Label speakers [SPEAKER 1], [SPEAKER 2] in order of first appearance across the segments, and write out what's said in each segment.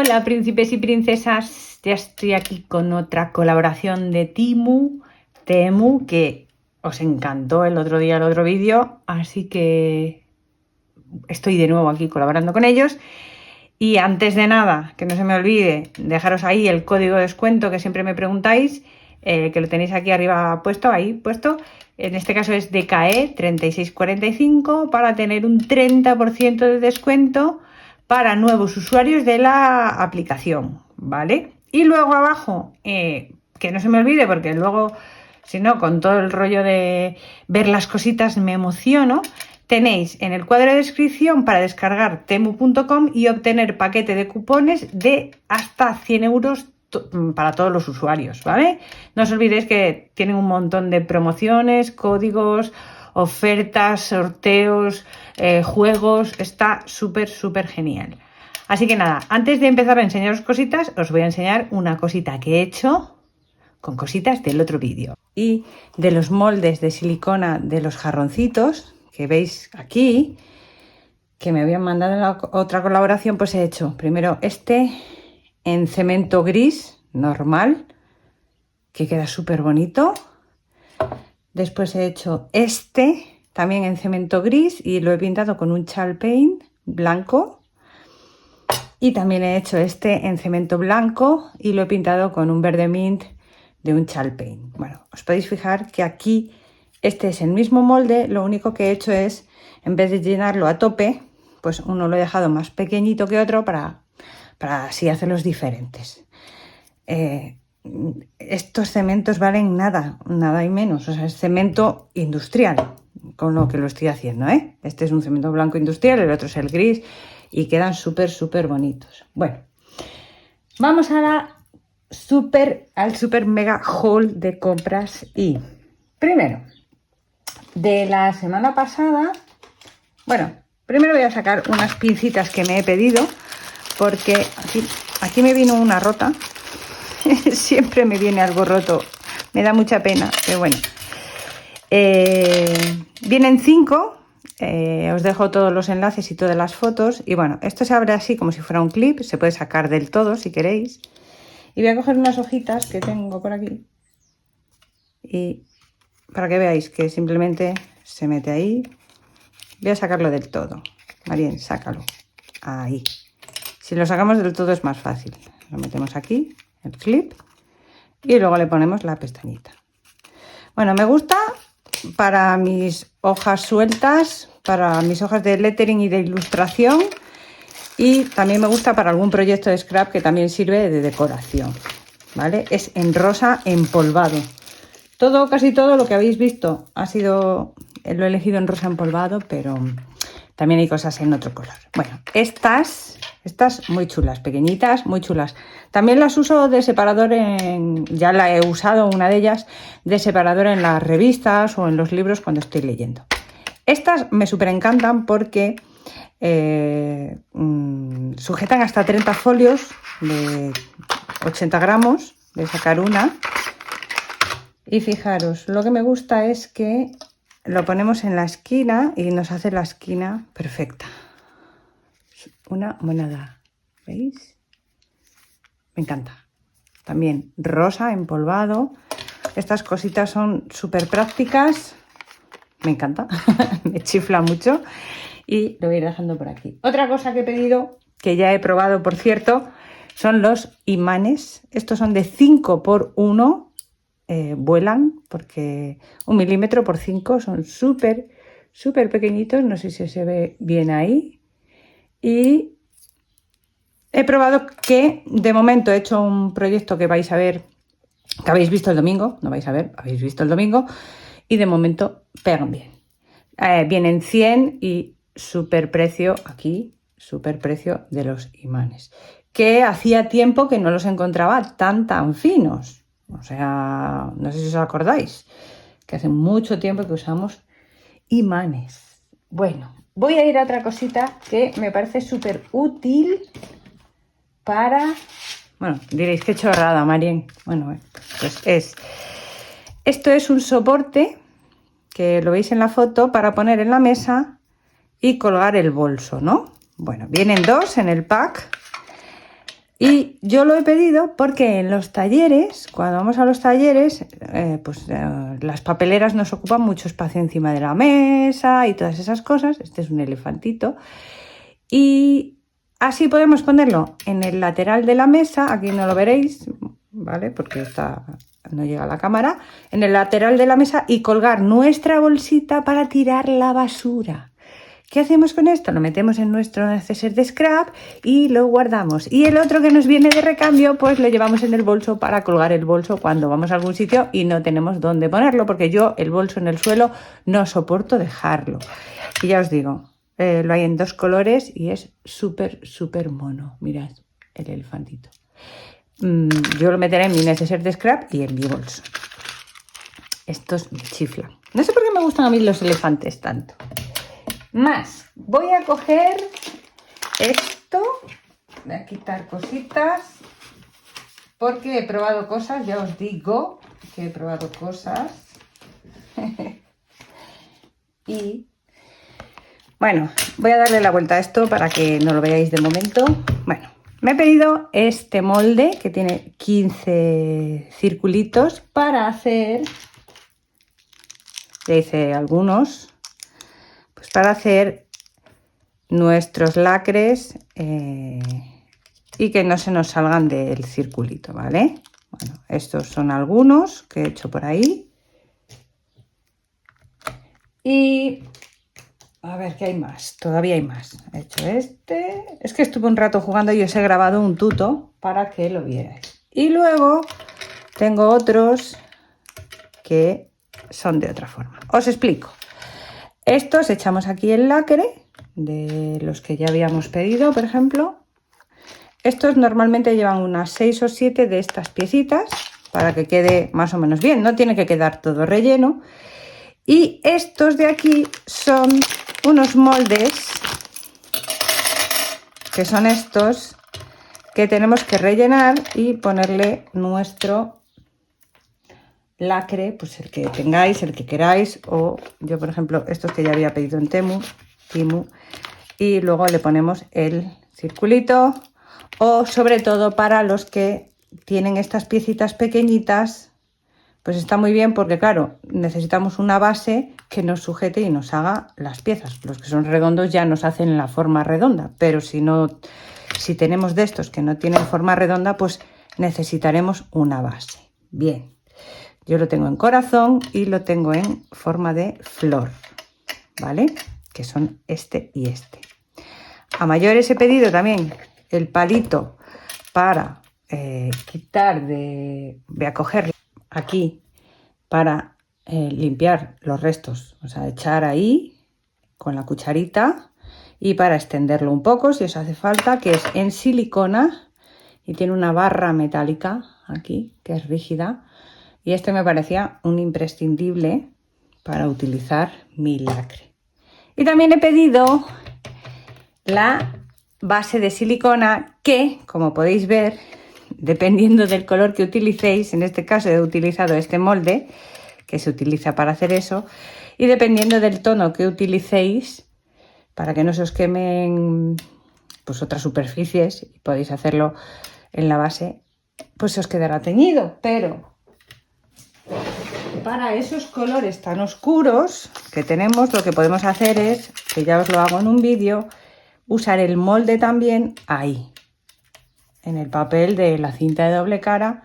[SPEAKER 1] Hola príncipes y princesas, ya estoy aquí con otra colaboración de Temu, que os encantó el otro día el otro vídeo, así que estoy de nuevo aquí colaborando con ellos. Y antes de nada, que no se me olvide, dejaros ahí el código de descuento que siempre me preguntáis, que lo tenéis aquí arriba puesto, en este caso es DKE 3645 para tener un 30% de descuento para nuevos usuarios de la aplicación, ¿vale? Y luego abajo, que no se me olvide porque luego, si no, con todo el rollo de ver las cositas me emociono, tenéis en el cuadro de descripción para descargar temu.com y obtener paquete de cupones de hasta 100 euros para todos los usuarios, ¿vale? No os olvidéis que tienen un montón de promociones, códigos, ofertas, sorteos, juegos, está súper genial. Así que nada, antes de empezar a enseñaros cositas, os voy a enseñar una cosita que he hecho con cositas del otro vídeo. Y de los moldes de silicona de los jarroncitos que veis aquí, que me habían mandado en la otra colaboración, pues he hecho primero este en cemento gris normal, que queda súper bonito. Después he hecho este también en cemento gris y lo he pintado con un chalk paint blanco. Y también he hecho este en cemento blanco y lo he pintado con un verde mint de un chalk paint. Bueno, os podéis fijar que aquí este es el mismo molde, lo único que he hecho es, en vez de llenarlo a tope, pues uno lo he dejado más pequeñito que otro para así hacerlos diferentes. Estos cementos valen nada y menos, o sea, es cemento industrial, con lo que lo estoy haciendo, ¿eh? Este es un cemento blanco industrial, el otro es el gris y quedan súper bonitos. Bueno, vamos al super mega haul de compras. Y primero, de la semana pasada, bueno, primero voy a sacar unas pincitas que me he pedido, porque aquí me vino una rota. Siempre me viene algo roto, me da mucha pena, pero bueno. Vienen 5, os dejo todos los enlaces y todas las fotos. Y bueno, esto se abre así como si fuera un clip, se puede sacar del todo si queréis. Y voy a coger unas hojitas que tengo por aquí y para que veáis que simplemente se mete ahí. Voy a sacarlo del todo. Marien, sácalo. Ahí. Si lo sacamos del todo es más fácil. Lo metemos aquí, el clip, y luego le ponemos la pestañita. Bueno, me gusta para mis hojas sueltas, para mis hojas de lettering y de ilustración, y también me gusta para algún proyecto de scrap que también sirve de decoración, ¿vale? Es en rosa empolvado. Casi todo lo que habéis visto lo he elegido en rosa empolvado, pero también hay cosas en otro color. Bueno, estas muy chulas, pequeñitas, muy chulas. También las uso de separador ya la he usado, una de ellas, de separador en las revistas o en los libros cuando estoy leyendo. Estas me súper encantan porque sujetan hasta 30 folios de 80 gramos, de sacar una. Y fijaros, lo que me gusta es que lo ponemos en la esquina y nos hace la esquina perfecta. Una monada, ¿veis? Me encanta. También rosa empolvado. Estas cositas son súper prácticas. Me encanta, me chifla mucho. Y lo voy a ir dejando por aquí. Otra cosa que he pedido, que ya he probado, por cierto, son los imanes. Estos son de 5×1. Vuelan porque 1 milímetro por 5, son súper pequeñitos. No sé si se ve bien ahí. Y he probado que de momento he hecho un proyecto que vais a ver, que habéis visto el domingo. No vais a ver, habéis visto el domingo. Y de momento pegan bien. Vienen 100 y súper precio aquí, súper precio de los imanes. Que hacía tiempo que no los encontraba tan finos. O sea, no sé si os acordáis, que hace mucho tiempo que usamos imanes. Bueno, voy a ir a otra cosita que me parece súper útil para... Bueno, diréis, qué chorrada, Marien. Bueno, pues esto es un soporte, que lo veis en la foto, para poner en la mesa y colgar el bolso, ¿no? Bueno, vienen 2 en el pack. Y yo lo he pedido porque en los talleres, cuando vamos a los talleres, las papeleras nos ocupan mucho espacio encima de la mesa y todas esas cosas. Este es un elefantito. Y así podemos ponerlo en el lateral de la mesa. Aquí no lo veréis, ¿vale? Porque no llega a la cámara. En el lateral de la mesa y colgar nuestra bolsita para tirar la basura. ¿Qué hacemos con esto? Lo metemos en nuestro neceser de scrap y lo guardamos. Y el otro que nos viene de recambio, pues lo llevamos en el bolso para colgar el bolso cuando vamos a algún sitio y no tenemos dónde ponerlo, porque yo el bolso en el suelo no soporto dejarlo. Y ya os digo, lo hay en 2 colores y es súper, súper mono. Mirad, el elefantito. Yo lo meteré en mi neceser de scrap y en mi bolso. Estos me chiflan. No sé por qué me gustan a mí los elefantes tanto. Más, voy a coger esto, voy a quitar cositas, porque he probado cosas, ya os digo que he probado cosas. Y bueno, voy a darle la vuelta a esto para que no lo veáis de momento. Bueno, me he pedido este molde que tiene 15 circulitos para hacer, ya hice algunos, pues para hacer nuestros lacres y que no se nos salgan del circulito, ¿vale? Bueno, estos son algunos que he hecho por ahí. Y a ver, ¿qué hay más? Todavía hay más. He hecho este. Es que estuve un rato jugando y os he grabado un tuto para que lo vierais. Y luego tengo otros que son de otra forma. Os explico. Estos echamos aquí el lacre de los que ya habíamos pedido, por ejemplo. Estos normalmente llevan unas 6 o 7 de estas piecitas para que quede más o menos bien. No tiene que quedar todo relleno. Y estos de aquí son unos moldes, que son estos, que tenemos que rellenar y ponerle nuestro lacre, pues el que tengáis, el que queráis, o yo por ejemplo estos que ya había pedido en Temu, y luego le ponemos el circulito, o sobre todo para los que tienen estas piecitas pequeñitas, pues está muy bien porque claro, necesitamos una base que nos sujete y nos haga las piezas. Los que son redondos ya nos hacen la forma redonda, pero si tenemos de estos que no tienen forma redonda, pues necesitaremos una base. Bien. Yo lo tengo en corazón y lo tengo en forma de flor, ¿vale? Que son este y este. A mayores he pedido también el palito para quitar voy a coger aquí para limpiar los restos. O sea, echar ahí con la cucharita y para extenderlo un poco, si os hace falta, que es en silicona y tiene una barra metálica aquí, que es rígida. Y este me parecía un imprescindible para utilizar mi lacre. Y también he pedido la base de silicona que, como podéis ver, dependiendo del color que utilicéis, en este caso he utilizado este molde, que se utiliza para hacer eso, y dependiendo del tono que utilicéis, para que no se os quemen pues otras superficies, y podéis hacerlo en la base, pues se os quedará teñido, pero para esos colores tan oscuros que tenemos, lo que podemos hacer es, que ya os lo hago en un vídeo, usar el molde también ahí, en el papel de la cinta de doble cara,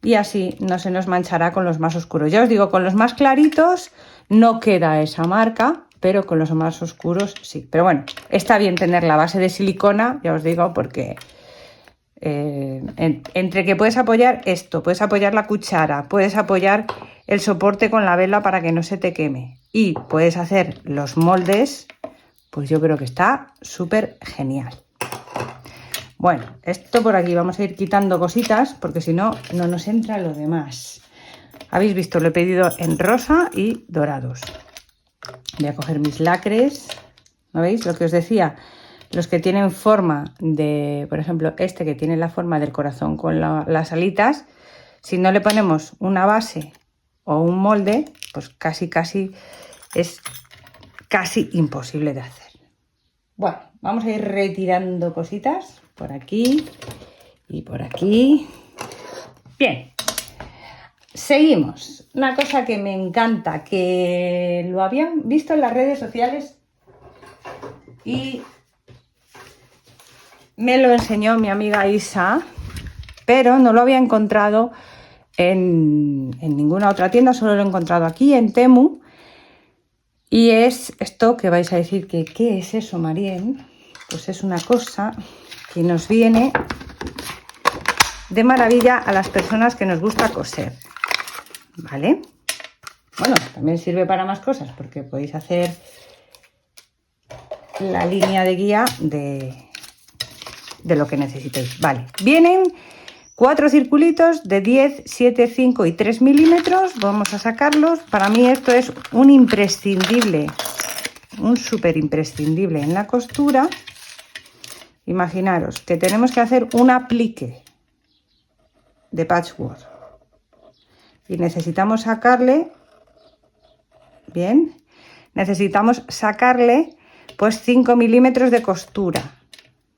[SPEAKER 1] y así no se nos manchará con los más oscuros. Ya os digo, con los más claritos no queda esa marca, pero con los más oscuros sí. Pero bueno, está bien tener la base de silicona, ya os digo, porque entre que puedes apoyar esto, puedes apoyar la cuchara, puedes apoyar el soporte con la vela para que no se te queme y puedes hacer los moldes, pues yo creo que está súper genial. Bueno, esto por aquí vamos a ir quitando cositas porque si no, no nos entra lo demás. Habéis visto, lo he pedido en rosa y dorados. Voy a coger mis lacres, ¿no veis? Lo que os decía, los que tienen forma de, por ejemplo, este que tiene la forma del corazón con las alitas, si no le ponemos una base o un molde, pues casi es casi imposible de hacer. Bueno, vamos a ir retirando cositas por aquí Y por aquí. Bien. Seguimos. Una cosa que me encanta, que lo habían visto en las redes sociales y me lo enseñó mi amiga Isa, pero no lo había encontrado en ninguna otra tienda, solo lo he encontrado aquí en Temu. Y es esto que vais a decir que ¿qué es eso, Marien? Pues es una cosa que nos viene de maravilla a las personas que nos gusta coser, ¿vale? Bueno, también sirve para más cosas porque podéis hacer la línea de guía de lo que necesitéis. Vale, vienen 4 circulitos de 10, 7, 5 y 3 milímetros. Vamos a sacarlos. Para mí esto es un imprescindible, un súper imprescindible en la costura. Imaginaros que tenemos que hacer un aplique de patchwork y necesitamos sacarle, bien, necesitamos sacarle pues 5 milímetros de costura.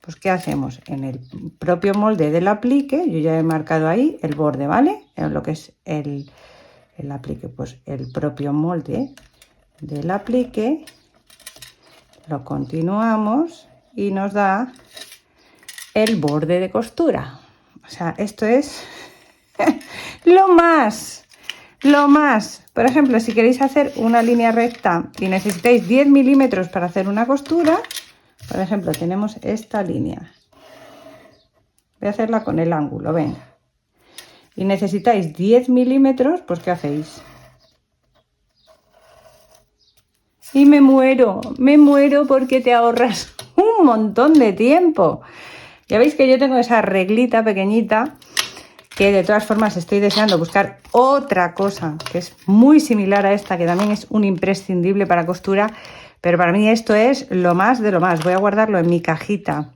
[SPEAKER 1] Pues ¿qué hacemos? En el propio molde del aplique, yo ya he marcado ahí el borde, ¿vale? En lo que es el aplique, pues el propio molde del aplique lo continuamos y nos da el borde de costura. O sea, esto es lo más. Por ejemplo, si queréis hacer una línea recta y necesitáis 10 milímetros para hacer una costura, por ejemplo, tenemos esta línea. Voy a hacerla con el ángulo, venga. Y necesitáis 10 milímetros, pues ¿qué hacéis? Y me muero porque te ahorras un montón de tiempo. Ya veis que yo tengo esa reglita pequeñita, que de todas formas estoy deseando buscar otra cosa que es muy similar a esta, que también es un imprescindible para costura, pero para mí esto es lo más de lo más. Voy a guardarlo en mi cajita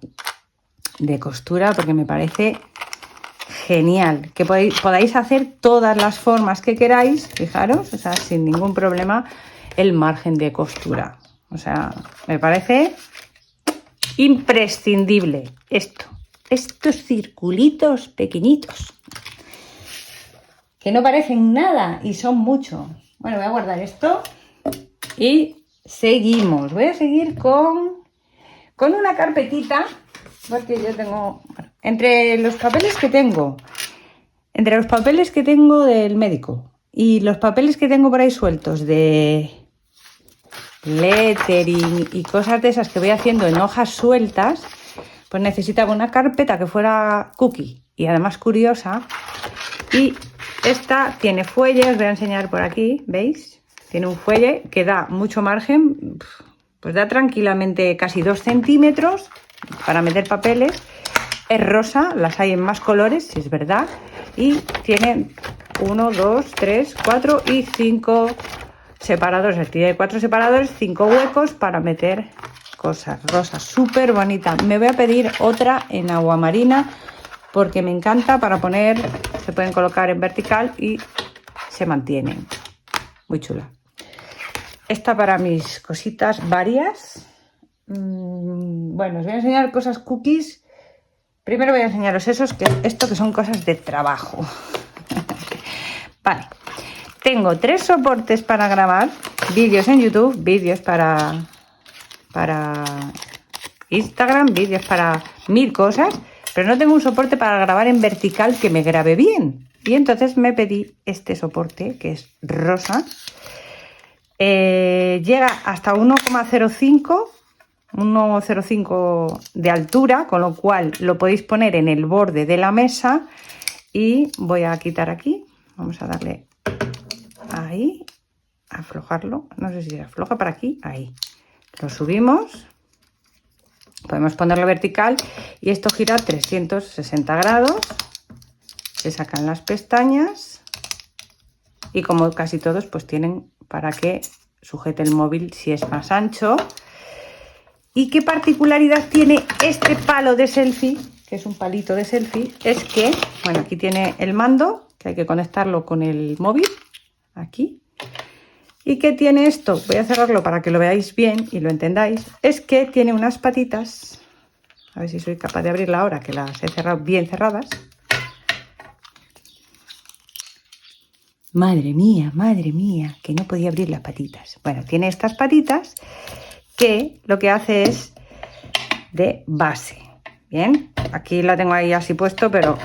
[SPEAKER 1] de costura porque me parece genial, que podáis hacer todas las formas que queráis, fijaros, o sea, sin ningún problema el margen de costura. O sea, me parece imprescindible estos circulitos pequeñitos que no parecen nada y son mucho. Bueno, voy a guardar esto y seguimos. Voy a seguir con una carpetita, porque yo tengo, bueno, entre los papeles que tengo del médico y los papeles que tengo por ahí sueltos de lettering y cosas de esas que voy haciendo en hojas sueltas, pues necesitaba una carpeta que fuera cookie y además curiosa. Y esta tiene fuelle, os voy a enseñar por aquí, ¿veis? Tiene un fuelle que da mucho margen, pues da tranquilamente casi 2 centímetros para meter papeles. Es rosa, las hay en más colores, si es verdad. Y tiene 1, 2, 3, 4 y 5 separadores. Tiene 4 separadores, 5 huecos para meter cosas. Rosa, súper bonita. Me voy a pedir otra en agua marina porque me encanta para poner, se pueden colocar en vertical y se mantienen. Muy chula. Esta para mis cositas varias. Bueno, os voy a enseñar cosas cookies. Primero voy a enseñaros esto que son cosas de trabajo. Vale. Tengo 3 soportes para grabar vídeos en YouTube, vídeos para Instagram, vídeos para 1000 cosas, pero no tengo un soporte para grabar en vertical que me grabe bien. Y entonces me pedí este soporte que es rosa. Llega hasta 1,05 de altura, con lo cual lo podéis poner en el borde de la mesa. Y voy a quitar aquí, vamos a darle ahí, aflojarlo, no sé si se afloja para aquí, ahí. Lo subimos, podemos ponerlo vertical y esto gira 360 grados, se sacan las pestañas y como casi todos pues tienen para que sujete el móvil si es más ancho. ¿Y qué particularidad tiene este palo de selfie? Que es un palito de selfie, es que, bueno, aquí tiene el mando, que hay que conectarlo con el móvil, aquí. ¿Y qué tiene esto? Voy a cerrarlo para que lo veáis bien y lo entendáis. Es que tiene unas patitas A ver si soy capaz de abrirla ahora, que las he cerrado bien cerradas. Madre mía, que no podía abrir las patitas. Bueno, tiene estas patitas que lo que hace es de base. Bien, aquí la tengo ahí así puesto, pero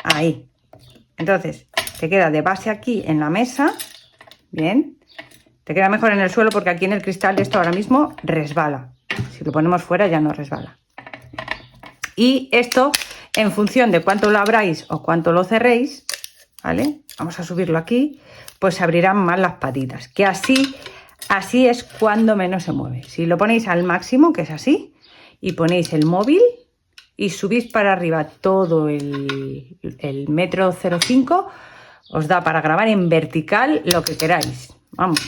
[SPEAKER 1] ahí. Entonces, te queda de base aquí en la mesa. Bien. Te queda mejor en el suelo porque aquí en el cristal esto ahora mismo resbala. Si lo ponemos fuera ya no resbala. Y esto, en función de cuánto lo abráis o cuánto lo cerréis, ¿vale? Vamos a subirlo aquí, pues se abrirán más las patitas. Que así es cuando menos se mueve. Si lo ponéis al máximo, que es así, y ponéis el móvil y subís para arriba todo el 1,05 m, os da para grabar en vertical lo que queráis. Vamos.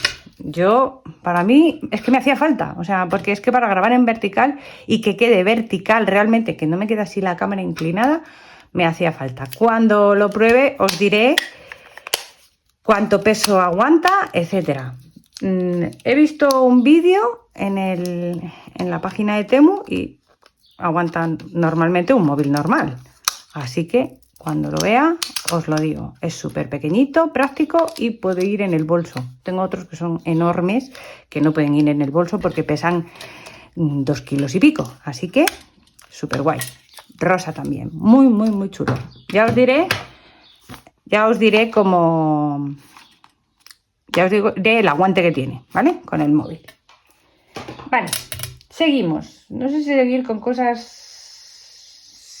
[SPEAKER 1] Yo, para mí, es que me hacía falta, o sea, porque es que para grabar en vertical y que quede vertical realmente, que no me quede así la cámara inclinada, me hacía falta. Cuando lo pruebe os diré cuánto peso aguanta, etcétera. He visto un vídeo en la página de Temu y aguantan normalmente un móvil normal, así que cuando lo vea os lo digo. Es súper pequeñito, práctico y puede ir en el bolso. Tengo otros que son enormes que no pueden ir en el bolso porque pesan 2 kilos y pico. Así que súper guay. Rosa también. Muy chulo. Ya os diré cómo... Ya os digo el aguante que tiene, ¿vale? Con el móvil. Vale, seguimos. No sé si seguir con cosas...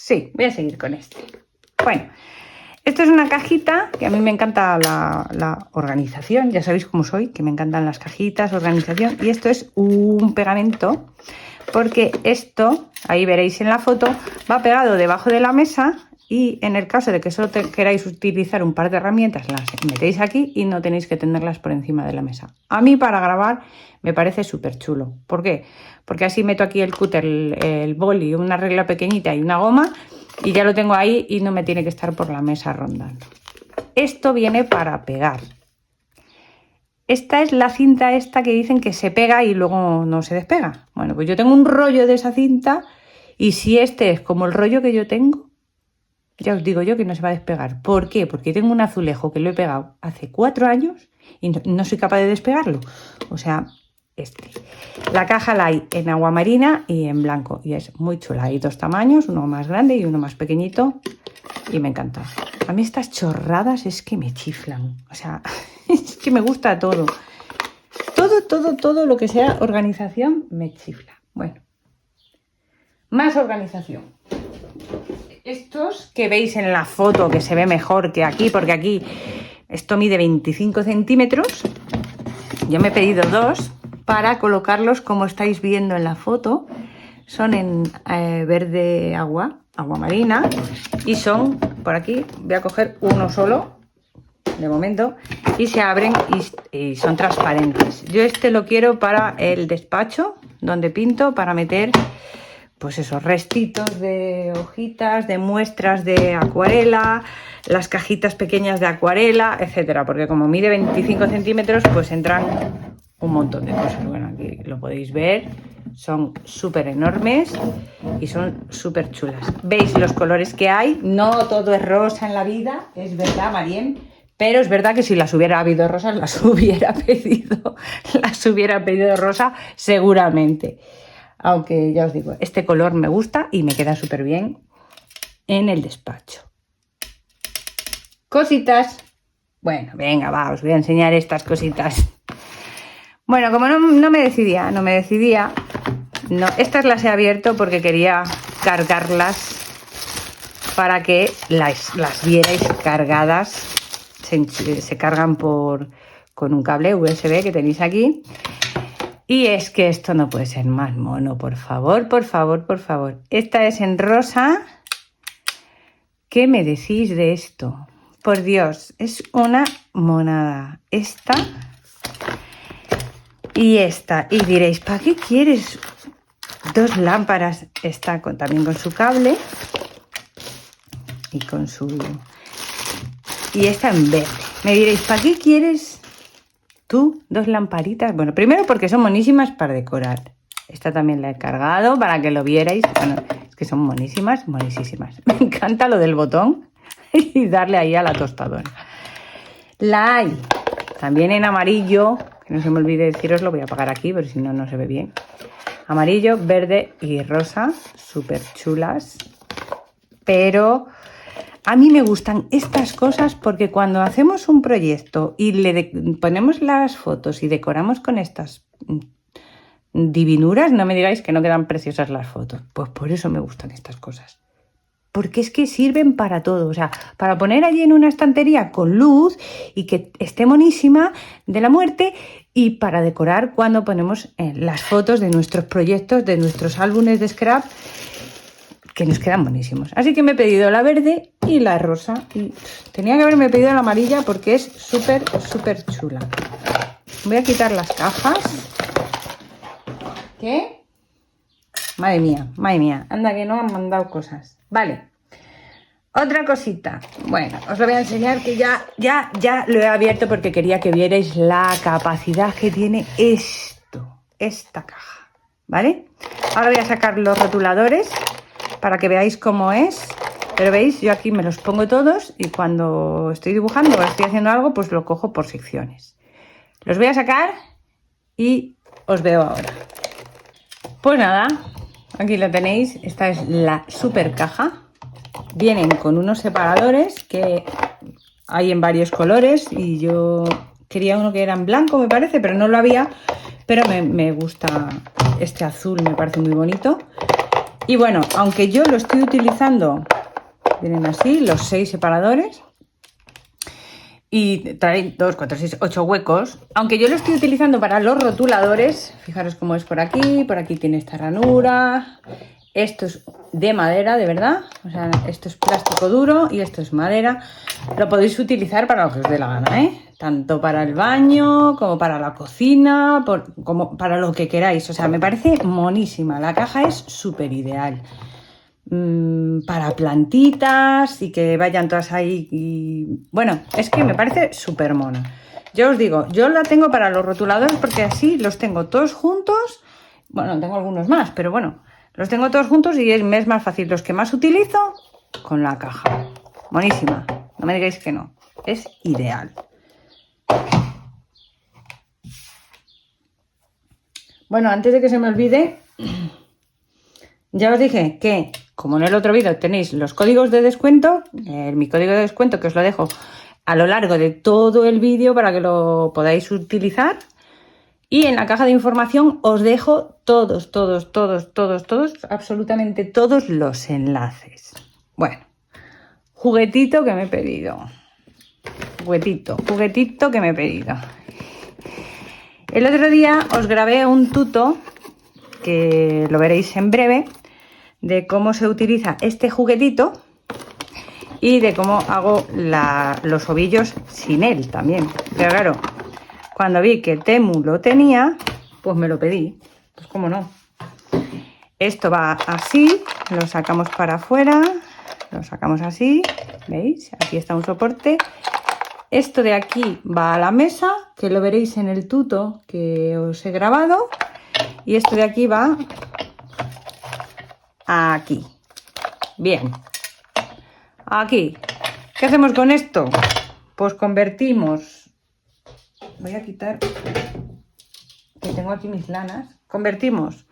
[SPEAKER 1] Sí, voy a seguir con este. Bueno, esto es una cajita que a mí me encanta la organización. Ya sabéis cómo soy, que me encantan las cajitas, organización. Y esto es un pegamento, porque esto, ahí veréis en la foto, va pegado debajo de la mesa. Y en el caso de que solo queráis utilizar un par de herramientas, las metéis aquí y no tenéis que tenerlas por encima de la mesa. A mí para grabar me parece súper chulo. ¿Por qué? Porque así meto aquí el cúter, el boli, una regla pequeñita y una goma y ya lo tengo ahí y no me tiene que estar por la mesa rondando. Esto viene para pegar. Esta es la cinta esta que dicen que se pega y luego no se despega. Bueno, pues yo tengo un rollo de esa cinta y si este es como el rollo que yo tengo, ya os digo yo que no se va a despegar. ¿Por qué? Porque tengo un azulejo que lo he pegado hace 4 años y no soy capaz de despegarlo. O sea, este. La caja la hay en agua marina y en blanco. Y es muy chula. Hay 2 tamaños, uno más grande y uno más pequeñito. Y me encanta. A mí estas chorradas es que me chiflan. O sea, es que me gusta todo. Todo lo que sea organización me chifla. Bueno. Más organización. Estos que veis en la foto, que se ve mejor que aquí, porque aquí esto mide 25 centímetros. Yo me he pedido 2 para colocarlos como estáis viendo en la foto. Son en verde agua marina. Y son, por aquí, voy a coger uno solo, de momento, y se abren y son transparentes. Yo este lo quiero para el despacho, donde pinto, para meter... pues esos restitos de hojitas, de muestras de acuarela, las cajitas pequeñas de acuarela, etcétera. Porque como mide 25 centímetros, pues entran un montón de cosas. Bueno, aquí lo podéis ver. Son súper enormes y son súper chulas. ¿Veis los colores que hay? No todo es rosa en la vida, es verdad, Marien. Pero es verdad que si las hubiera habido rosas, las hubiera pedido rosa seguramente. Aunque ya os digo, este color me gusta y me queda súper bien en el despacho. Cositas. Bueno, venga, va, os voy a enseñar estas cositas. Bueno, como no me decidía. No, estas las he abierto porque quería cargarlas para que las vierais cargadas. Se cargan con un cable USB que tenéis aquí. Y es que esto no puede ser más mono, por favor. Esta es en rosa. ¿Qué me decís de esto? Por Dios, es una monada. Esta y esta. Y diréis, ¿para qué quieres 2 lámparas? Esta también con su cable. Y esta en verde. Me diréis, ¿para qué quieres... tú 2 lamparitas? Bueno, primero porque son monísimas para decorar. Esta también la he cargado para que lo vierais. Bueno, es que son monísimas, monísimas. Me encanta lo del botón y darle ahí a la tostadora. La hay también en amarillo, que no se me olvide deciros, lo voy a apagar aquí, pero si no, no se ve bien. Amarillo, verde y rosa, súper chulas. Pero a mí me gustan estas cosas porque cuando hacemos un proyecto y le ponemos las fotos y decoramos con estas divinuras, no me digáis que no quedan preciosas las fotos. Pues por eso me gustan estas cosas. Porque es que sirven para todo, o sea, para poner allí en una estantería con luz y que esté monísima de la muerte, y para decorar cuando ponemos las fotos de nuestros proyectos, de nuestros álbumes de scrap, que nos quedan buenísimos. Así que me he pedido la verde y la rosa, y tenía que haberme pedido la amarilla porque es súper, súper chula. Voy a quitar las cajas. ¿Qué? Madre mía, anda que no han mandado cosas. Vale, otra cosita. Bueno, os lo voy a enseñar, que ya lo he abierto porque quería que vierais la capacidad que tiene esta caja, ¿vale? Ahora voy a sacar los rotuladores para que veáis cómo es. Pero veis, yo aquí me los pongo todos y cuando estoy dibujando o estoy haciendo algo, pues lo cojo por secciones. Los voy a sacar y os veo ahora. Pues nada, aquí lo tenéis. Esta es la super caja. Vienen con unos separadores que hay en varios colores y yo quería uno que era en blanco, me parece, pero no lo había. Pero me gusta este azul, me parece muy bonito. Y bueno, aunque yo lo estoy utilizando, vienen así los 6 separadores y traen 2, 4, 6, 8 huecos. Aunque yo lo estoy utilizando para los rotuladores, fijaros cómo es por aquí tiene esta ranura. Esto es de madera, de verdad. O sea, esto es plástico duro y esto es madera. Lo podéis utilizar para lo que os dé la gana, ¿eh? Tanto para el baño, como para la cocina, como para lo que queráis. O sea, me parece monísima. La caja es súper ideal. Para plantitas y que vayan todas ahí. Y bueno, es que me parece súper mona. Yo os digo, yo la tengo para los rotuladores porque así los tengo todos juntos. Bueno, tengo algunos más, pero bueno, los tengo todos juntos y me es más fácil. Los que más utilizo con la caja. Buenísima. No me digáis que no. Es ideal. Bueno, antes de que se me olvide, ya os dije que, como en el otro vídeo tenéis los códigos de descuento, mi código de descuento que os lo dejo a lo largo de todo el vídeo para que lo podáis utilizar. Y en la caja de información os dejo todos, absolutamente todos los enlaces. Bueno, juguetito que me he pedido. Juguetito que me he pedido. El otro día os grabé un tuto, que lo veréis en breve, de cómo se utiliza este juguetito y de cómo hago los ovillos sin él también. Pero claro, cuando vi que Temu lo tenía, pues me lo pedí. Pues cómo no. Esto va así, lo sacamos para afuera, lo sacamos así, ¿veis? Aquí está un soporte. Esto de aquí va a la mesa, que lo veréis en el tuto que os he grabado. Y esto de aquí va aquí. Bien. Aquí. ¿Qué hacemos con esto? Pues convertimos... Voy a quitar... que tengo aquí mis lanas. Convertimos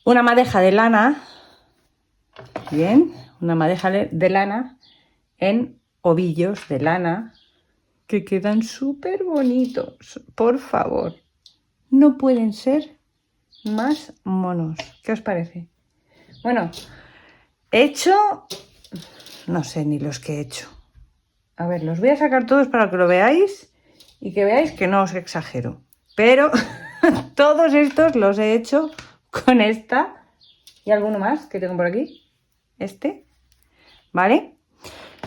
[SPEAKER 1] una madeja de lana. Bien. Una madeja de lana en ovillos de lana que quedan súper bonitos. Por favor, no pueden ser más monos. ¿Qué os parece? Bueno, he hecho, no sé ni los que he hecho. A ver, los voy a sacar todos para que lo veáis y que veáis que no os exagero. Pero todos estos los he hecho con esta y alguno más que tengo por aquí. Este, ¿vale?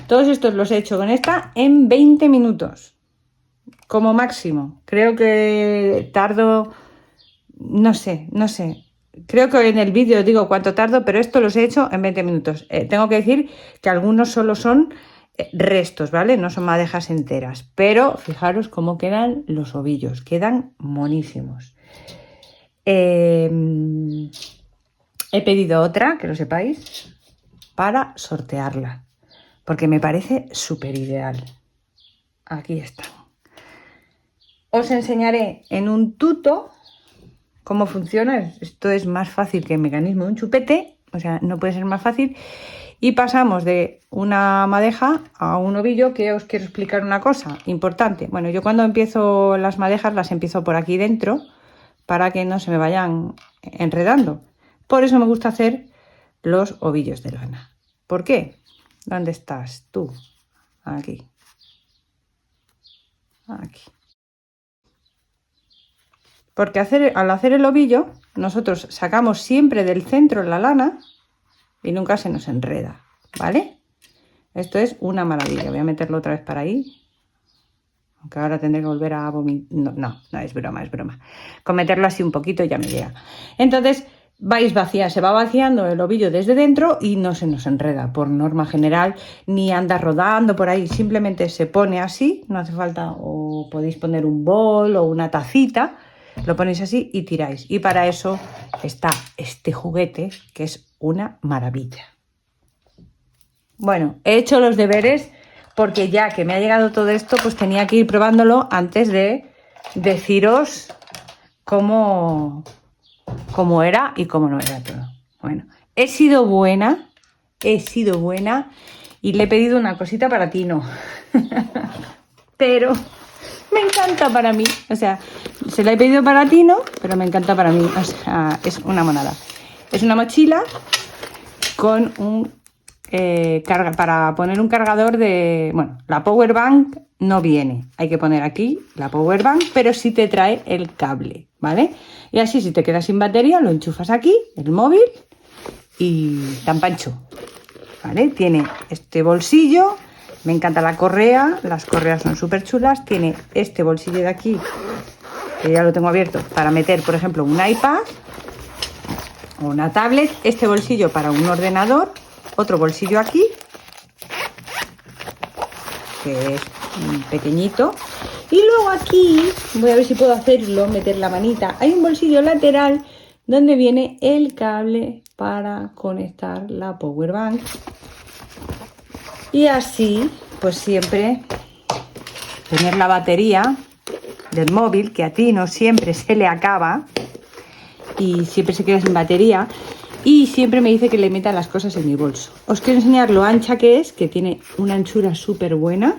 [SPEAKER 1] Todos estos los he hecho con esta en 20 minutos, como máximo. Creo que tardo, no sé. Creo que en el vídeo digo cuánto tardo, pero esto los he hecho en 20 minutos. Tengo que decir que algunos solo son restos, ¿vale? No son madejas enteras. Pero fijaros cómo quedan los ovillos. Quedan monísimos. he pedido otra, que lo sepáis, para sortearla, porque me parece súper ideal. Aquí está. Os enseñaré en un tuto cómo funciona. Esto es más fácil que el mecanismo de un chupete, o sea, no puede ser más fácil. Y pasamos de una madeja a un ovillo, que os quiero explicar una cosa importante. Bueno, yo cuando empiezo las madejas las empiezo por aquí dentro para que no se me vayan enredando. Por eso me gusta hacer los ovillos de lana. ¿Por qué? ¿Dónde estás tú? Aquí. Aquí. Porque al hacer el ovillo, nosotros sacamos siempre del centro la lana y nunca se nos enreda, ¿vale? Esto es una maravilla. Voy a meterlo otra vez para ahí. Aunque ahora tendré que volver a vomitar. No, es broma, es broma. Con meterlo así un poquito ya me llega. Entonces se va vaciando el ovillo desde dentro y no se nos enreda por norma general, ni anda rodando por ahí. Simplemente se pone así, no hace falta, o podéis poner un bol o una tacita. Lo ponéis así y tiráis. Y para eso está este juguete, que es una maravilla. Bueno, he hecho los deberes porque ya que me ha llegado todo esto, pues tenía que ir probándolo antes de deciros cómo era y cómo no era todo. Bueno, he sido buena y le he pedido una cosita para Tino. Pero me encanta para mí. O sea, se la he pedido para Tino, pero me encanta para mí. O sea, es una monada. Es una mochila con un para poner un cargador de... Bueno, la power bank no viene. Hay que poner aquí la power bank, pero sí te trae el cable, ¿vale? Y así, si te quedas sin batería, lo enchufas aquí, el móvil, y tan pancho, ¿vale? Tiene este bolsillo. Me encanta la correa, las correas son súper chulas. Tiene este bolsillo de aquí, que ya lo tengo abierto, para meter, por ejemplo, un iPad o una tablet. Este bolsillo para un ordenador. Otro bolsillo aquí, que es pequeñito. Y luego aquí, voy a ver si puedo hacerlo, meter la manita. Hay un bolsillo lateral donde viene el cable para conectar la power bank. Y así, pues siempre tener la batería del móvil, que a Tino siempre se le acaba y siempre se queda sin batería. Y siempre me dice que le meta las cosas en mi bolso. Os quiero enseñar lo ancha que es, que tiene una anchura súper buena.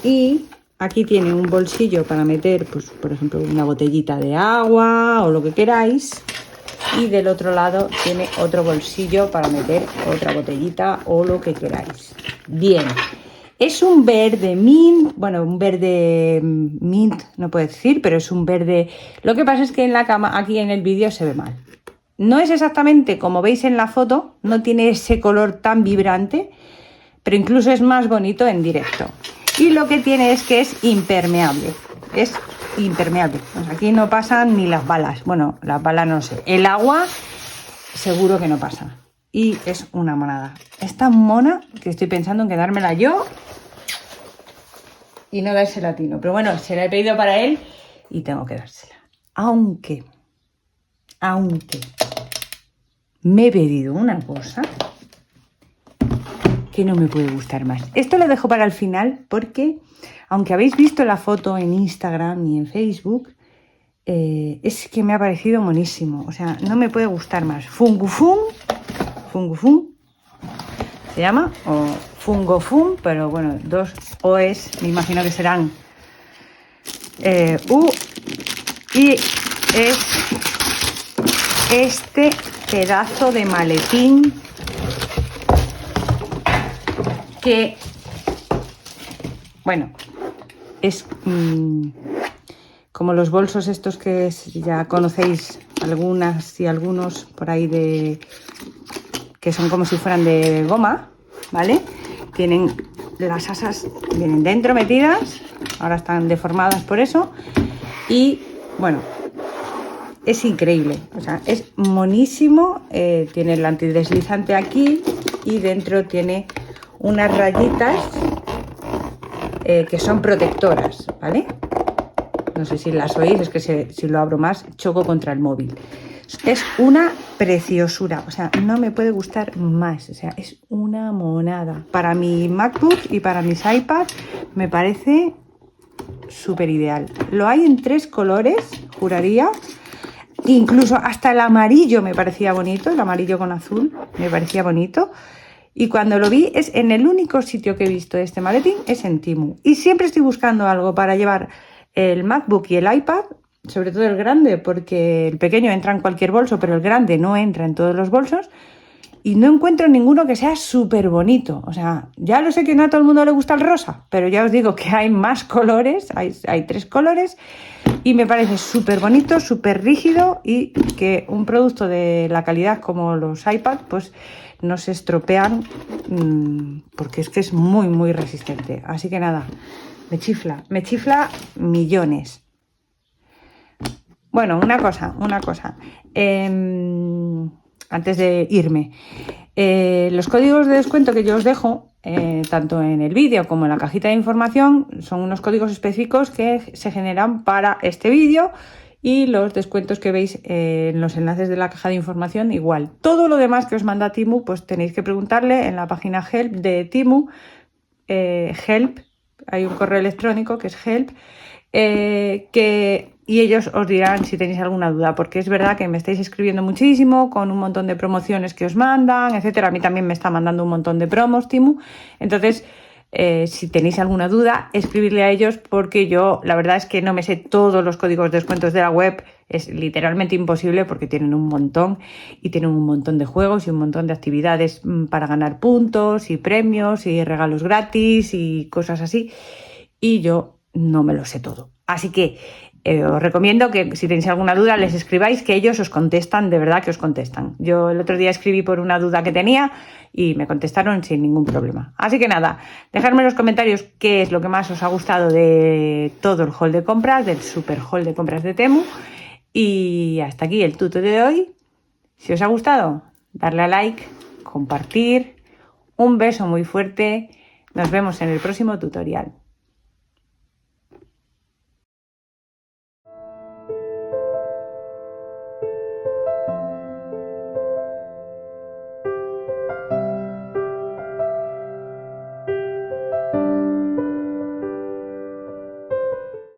[SPEAKER 1] Y aquí tiene un bolsillo para meter, pues, por ejemplo, una botellita de agua o lo que queráis. Y del otro lado tiene otro bolsillo para meter otra botellita o lo que queráis. Bien. Es un verde mint, bueno, un verde mint, no puedo decir, pero es un verde... Lo que pasa es que en la cama, aquí en el vídeo se ve mal. No es exactamente como veis en la foto, no tiene ese color tan vibrante, pero incluso es más bonito en directo. Y lo que tiene es que es impermeable. Es impermeable. Pues aquí no pasan ni las balas. Bueno, las balas no sé. El agua seguro que no pasa. Y es una monada. Es tan mona que estoy pensando en quedármela yo y no dársela a Tino. Pero bueno, se la he pedido para él y tengo que dársela. Aunque me he pedido una cosa que no me puede gustar más. Esto lo dejo para el final porque, aunque habéis visto la foto en Instagram y en Facebook, es que me ha parecido monísimo. O sea, no me puede gustar más. Fungufun se llama, o Fungofun, pero bueno, dos O's, me imagino que serán U, y es este pedazo de maletín que, bueno, es como los bolsos estos que ya conocéis algunas y algunos por ahí que son como si fueran de goma, ¿vale? Tienen las asas, vienen dentro metidas, ahora están deformadas por eso, y bueno, es increíble, o sea, es monísimo. Tiene el antideslizante aquí y dentro tiene unas rayitas que son protectoras, ¿vale? No sé si las oís, es que si lo abro más choco contra el móvil. Es una preciosura, o sea, no me puede gustar más, o sea, es una monada. Para mi MacBook y para mis iPads me parece súper ideal. Lo hay en 3 colores, juraría. Incluso hasta el amarillo me parecía bonito, el amarillo con azul me parecía bonito. Y cuando lo vi, es en el único sitio que he visto este maletín, es en Temu. Y siempre estoy buscando algo para llevar el MacBook y el iPad, sobre todo el grande, porque el pequeño entra en cualquier bolso, pero el grande no entra en todos los bolsos. Y no encuentro ninguno que sea súper bonito. O sea, ya lo sé que no a todo el mundo le gusta el rosa, pero ya os digo que hay más colores, hay 3 colores. Y me parece súper bonito, súper rígido y que un producto de la calidad como los iPad, pues no se estropean porque es que es muy, muy resistente. Así que nada, me chifla millones. Bueno, una cosa. Antes de irme, los códigos de descuento que yo os dejo, tanto en el vídeo como en la cajita de información, son unos códigos específicos que se generan para este vídeo, y los descuentos que veis en los enlaces de la caja de información igual. Todo lo demás que os manda Temu, pues tenéis que preguntarle en la página help de Temu. Help, hay un correo electrónico que es help, y ellos os dirán si tenéis alguna duda, porque es verdad que me estáis escribiendo muchísimo con un montón de promociones que os mandan, etcétera. A mí también me está mandando un montón de promos Temu. Entonces, si tenéis alguna duda, escribirle a ellos, porque yo la verdad es que no me sé todos los códigos de descuentos de la web. Es literalmente imposible porque tienen un montón, y tienen un montón de juegos y un montón de actividades para ganar puntos y premios y regalos gratis y cosas así, y yo no me lo sé todo. Así que os recomiendo que si tenéis alguna duda les escribáis, que ellos os contestan, de verdad que os contestan. Yo el otro día escribí por una duda que tenía y me contestaron sin ningún problema. Así que nada, dejadme en los comentarios qué es lo que más os ha gustado de todo el haul de compras, del super haul de compras de Temu. Y hasta aquí el tuto de hoy. Si os ha gustado, darle a like, compartir. Un beso muy fuerte. Nos vemos en el próximo tutorial.